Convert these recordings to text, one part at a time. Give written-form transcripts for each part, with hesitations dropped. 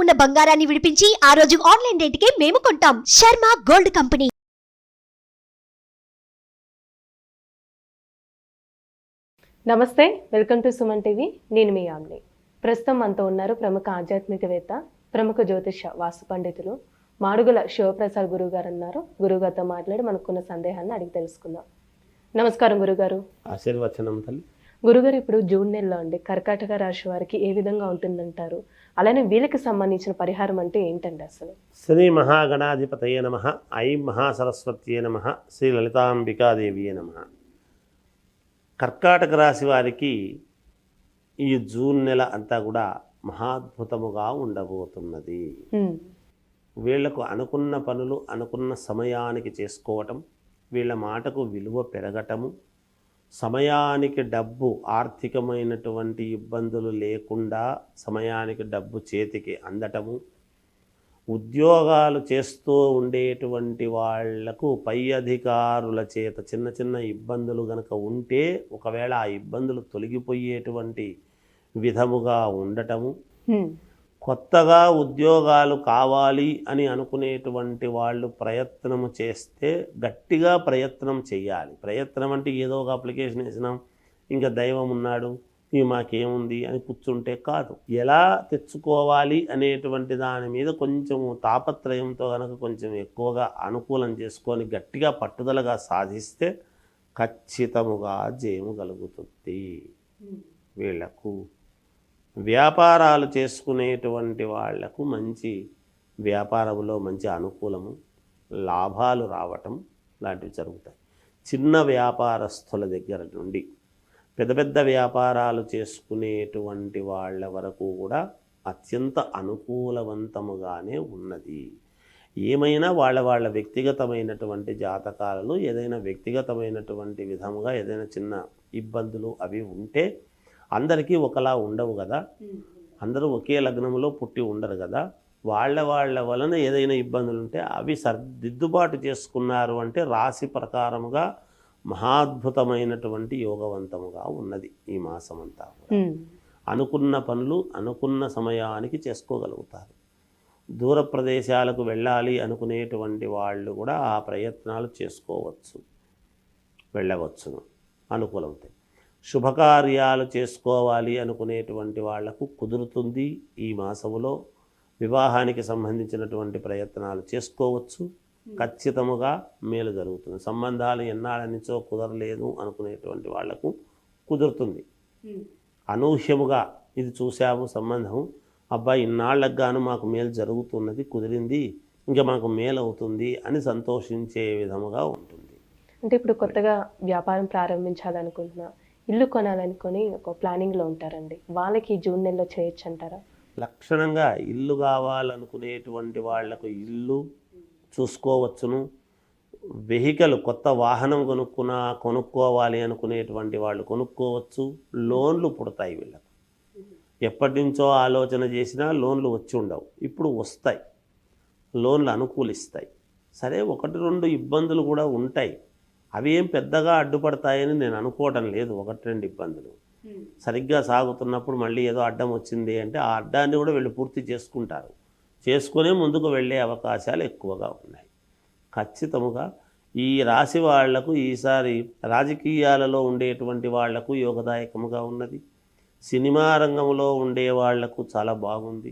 ఉన్న బంగారాన్ని విడిపించి ఆ రోజు ఆన్లైన్ రేటుకే మేము కొంటాం. Sharma gold company. నమస్తే, వెల్కమ్ టు సుమన్ టీవీ. నేను మీ ఆమ్ని. ప్రస్తుతం మనతో ఉన్నారు ప్రముఖ ఆధ్యాత్మికవేత్త, ప్రముఖ జ్యోతిష వాస్తు పండితులు మాడుగుల శివప్రసాద్ గురువు గారు అన్నారు. గురుగారితో మాట్లాడి మనకున్న సందేహాన్ని అడిగి తెలుసుకుందాం. నమస్కారం గురుగారు. ఆశీర్వచనం తల్లి. గురుగారు, ఇప్పుడు జూన్ నెలలో అండి కర్కాటక రాశి వారికి ఏ విధంగా ఉంటుందంటారు? అలానే వీళ్ళకి సంబంధించిన పరిహారం అంటే ఏంటండి అసలు? శ్రీ మహాగణాధిపతయే నమః. ఐం మహాసరస్వత్యే నమః. శ్రీ లలితాంబికాదేవియే నమః. కర్కాటక రాశి వారికి ఈ జూన్ నెల అంతా కూడా మహాద్భుతముగా ఉండబోతున్నది. వీళ్లకు అనుకున్న పనులు అనుకున్న సమయానికి చేసుకోవటం, వీళ్ళ మాటకు విలువ పెరగటము, సమయానికి డబ్బు, ఆర్థికమైనటువంటి ఇబ్బందులు లేకుండా సమయానికి డబ్బు చేతికి అందటము, ఉద్యోగాలు చేస్తూ ఉండేటువంటి వాళ్లకు పై అధికారుల చేత చిన్న చిన్న ఇబ్బందులు గనక ఉంటే ఒకవేళ ఆ ఇబ్బందులు తొలగిపోయేటువంటి విధముగా ఉండటము, కొత్తగా ఉద్యోగాలు కావాలి అని అనుకునేటువంటి వాళ్ళు ప్రయత్నము చేస్తే గట్టిగా ప్రయత్నం చేయాలి. ప్రయత్నం అంటే ఏదో ఒక అప్లికేషన్ వేసినాం, ఇంకా దైవం ఉన్నాడు, ఇవి మాకేముంది అని కూర్చుంటే కాదు. ఎలా తెచ్చుకోవాలి అనేటువంటి దాని మీద కొంచెం తాపత్రయంతో కనుక కొంచెం ఎక్కువగా అనుకూలం చేసుకొని గట్టిగా పట్టుదలగా సాధిస్తే ఖచ్చితముగా జయము కలుగుతుంది. వీళ్లకు వ్యాపారాలు చేసుకునేటువంటి వాళ్లకు మంచి వ్యాపారంలో మంచి అనుకూలము, లాభాలు రావటం లాంటివి జరుగుతాయి. చిన్న వ్యాపారస్తుల దగ్గర నుండి పెద్ద పెద్ద వ్యాపారాలు చేసుకునేటువంటి వాళ్ళ వరకు కూడా అత్యంత అనుకూలవంతముగానే ఉన్నది. ఏమైనా వాళ్ళ వ్యక్తిగతమైనటువంటి జాతకాలలో ఏదైనా వ్యక్తిగతమైనటువంటి విధముగా ఏదైనా చిన్న ఇబ్బందులు అవి ఉంటే అందరికీ ఒకలా ఉండవు కదా, అందరూ ఒకే లగ్నంలో పుట్టి ఉండరు కదా, వాళ్ళ వలన ఏదైనా ఇబ్బందులు ఉంటే అవి దిద్దుబాటు చేసుకున్నారు అంటే రాశి ప్రకారముగా మహాద్భుతమైనటువంటి యోగవంతముగా ఉన్నది. ఈ మాసమంతా అనుకున్న పనులు అనుకున్న సమయానికి చేసుకోగలుగుతారు. దూర ప్రదేశాలకు వెళ్ళాలి అనుకునేటువంటి వాళ్ళు కూడా ఆ ప్రయత్నాలు చేసుకోవచ్చు, వెళ్ళవచ్చును, అనుకూలవుతాయి. శుభకార్యాలు చేసుకోవాలి అనుకునేటువంటి వాళ్లకు కుదురుతుంది. ఈ మాసములో వివాహానికి సంబంధించినటువంటి ప్రయత్నాలు చేసుకోవచ్చు, ఖచ్చితముగా మేలు జరుగుతుంది. సంబంధాలు ఎన్నాళ్ళ నుంచో కుదరలేదు అనుకునేటువంటి వాళ్లకు కుదురుతుంది. అనూహ్యముగా ఇది చూసాము సంబంధం, అబ్బాయి ఇన్నాళ్లకు గాను మాకు మేలు జరుగుతున్నది, కుదిరింది, ఇంకా మాకు మేలు అవుతుంది అని సంతోషించే విధముగా ఉంటుంది. అంటే ఇప్పుడు కొత్తగా వ్యాపారం ప్రారంభించాలనుకుంటున్నా, ఇల్లు కొనాలనుకొని ఒక ప్లానింగ్లో ఉంటారండి, వాళ్ళకి జూన్ నెలలో చేయొచ్చు అంటారా? లక్షణంగా ఇల్లు కావాలనుకునేటువంటి వాళ్లకు ఇల్లు చూసుకోవచ్చును. వెహికల్ కొత్త వాహనం కొనుక్కోవాలి అనుకునేటువంటి వాళ్ళు కొనుక్కోవచ్చు. లోన్లు పుడతాయి వీళ్ళకు. ఎప్పటి నుంచో ఆలోచన చేసినా లోన్లు వచ్చి ఉండవు, ఇప్పుడు వస్తాయి. లోన్లు అనుకూలిస్తాయి. సరే, 1-2 ఇబ్బందులు కూడా ఉంటాయి, అవి ఏం పెద్దగా అడ్డుపడతాయని నేను అనుకోవటం లేదు. 1-2 ఇబ్బందులు సరిగ్గా సాగుతున్నప్పుడు మళ్ళీ ఏదో అడ్డం వచ్చింది అంటే ఆ అడ్డాన్ని కూడా వీళ్ళు పూర్తి చేసుకుంటారు, చేసుకునే ముందుకు వెళ్ళే అవకాశాలు ఎక్కువగా ఉన్నాయి. ఖచ్చితముగా ఈ రాశి వాళ్లకు ఈసారి రాజకీయాలలో ఉండేటువంటి వాళ్లకు యోగదాయకముగా ఉన్నది. సినిమా రంగంలో ఉండే వాళ్లకు చాలా బాగుంది,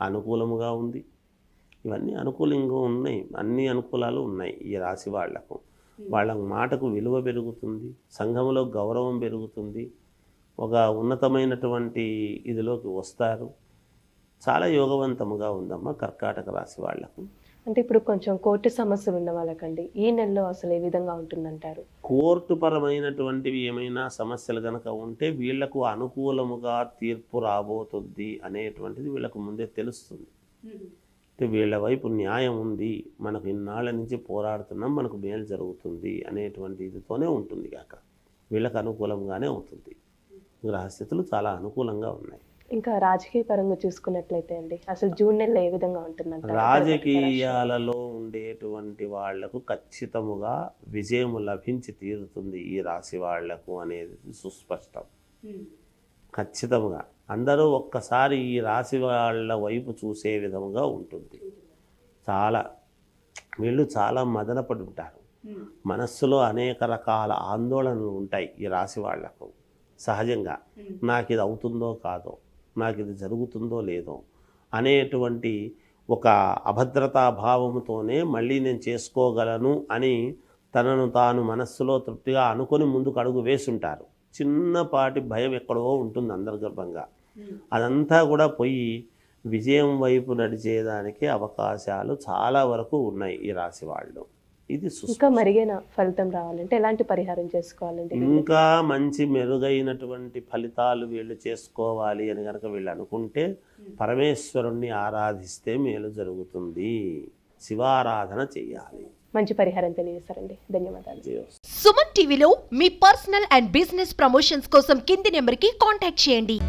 అనుకూలముగా ఉంది. ఇవన్నీ అనుకూలంగా ఉన్నాయి, అన్ని అనుకూలాలు ఉన్నాయి ఈ రాశి వాళ్లకు. వాళ్ళ మాటకు విలువ పెరుగుతుంది, సంఘంలో గౌరవం పెరుగుతుంది, ఒక ఉన్నతమైనటువంటి ఇదిలోకి వస్తారు. చాలా యోగవంతముగా ఉందమ్మా కర్కాటక రాశి వాళ్లకు. అంటే ఇప్పుడు కొంచెం కోర్టు సమస్యలు ఉన్న వాళ్ళకండి ఈ నెలలో అసలు ఏ విధంగా ఉంటుందంటారు? కోర్టు పరమైనటువంటివి ఏమైనా సమస్యలు కనుక ఉంటే వీళ్లకు అనుకూలముగా తీర్పు రాబోతుంది అనేటువంటిది వీళ్ళకు ముందే తెలుస్తుంది. అంటే వీళ్ళ వైపు న్యాయం ఉంది, మనకు ఇన్నాళ్ళ నుంచి పోరాడుతున్నాం, మనకు మేలు జరుగుతుంది అనేటువంటి ఇదితోనే ఉంటుంది కాక వీళ్ళకు అనుకూలంగానే అవుతుంది. గ్రహస్థితులు చాలా అనుకూలంగా ఉన్నాయి. ఇంకా రాజకీయ పరంగా చూసుకున్నట్లయితే అండి అసలు జూన్ నెలలో ఏ విధంగా ఉంటుందంట? రాజకీయాలలో ఉండేటువంటి వాళ్లకు ఖచ్చితముగా విజయము లభించి తీరుతుంది ఈ రాశి వాళ్లకు అనేది సుస్పష్టం. ఖచ్చితంగా అందరూ ఒక్కసారి ఈ రాశి వాళ్ళ వైపు చూసే విధంగా ఉంటుంది. చాలా వీళ్ళు చాలా మదనపడి ఉంటారు. మనస్సులో అనేక రకాల ఆందోళనలు ఉంటాయి ఈ రాశి వాళ్లకు. సహజంగా నాకు ఇది అవుతుందో కాదో, నాకు ఇది జరుగుతుందో లేదో అనేటువంటి ఒక అభద్రతా భావంతోనే మళ్ళీ నేను చేసుకోగలను అని తనను తాను మనస్సులో తృప్తిగా అనుకొని ముందుకు అడుగు వేసుంటారు. చిన్నపాటి భయం ఎక్కడో ఉంటుంది అంతర్గర్భంగా. అదంతా కూడా పోయి విజయం వైపు నడిచేదానికి అవకాశాలు చాలా వరకు ఉన్నాయి ఈ రాశి వాళ్ళు. ఇది ఇంకా మెరుగైన ఫలితం రావాలంటే ఎలాంటి పరిహారం చేసుకోవాలంటే, ఇంకా మంచి మెరుగైనటువంటి ఫలితాలు వీళ్ళు చేసుకోవాలి అని కనుక వీళ్ళు అనుకుంటే పరమేశ్వరుణ్ణి ఆరాధిస్తే మేలు జరుగుతుంది. శివారాధన చెయ్యాలి. మంచి పరిహారం తెలియజేస్తారండి. ధన్యవాదాలు. సుమన్ టీవీలో మీ పర్సనల్ అండ్ బిజినెస్ ప్రమోషన్స్ కోసం కింది నెంబర్కి కాంటాక్ట్ చేయండి.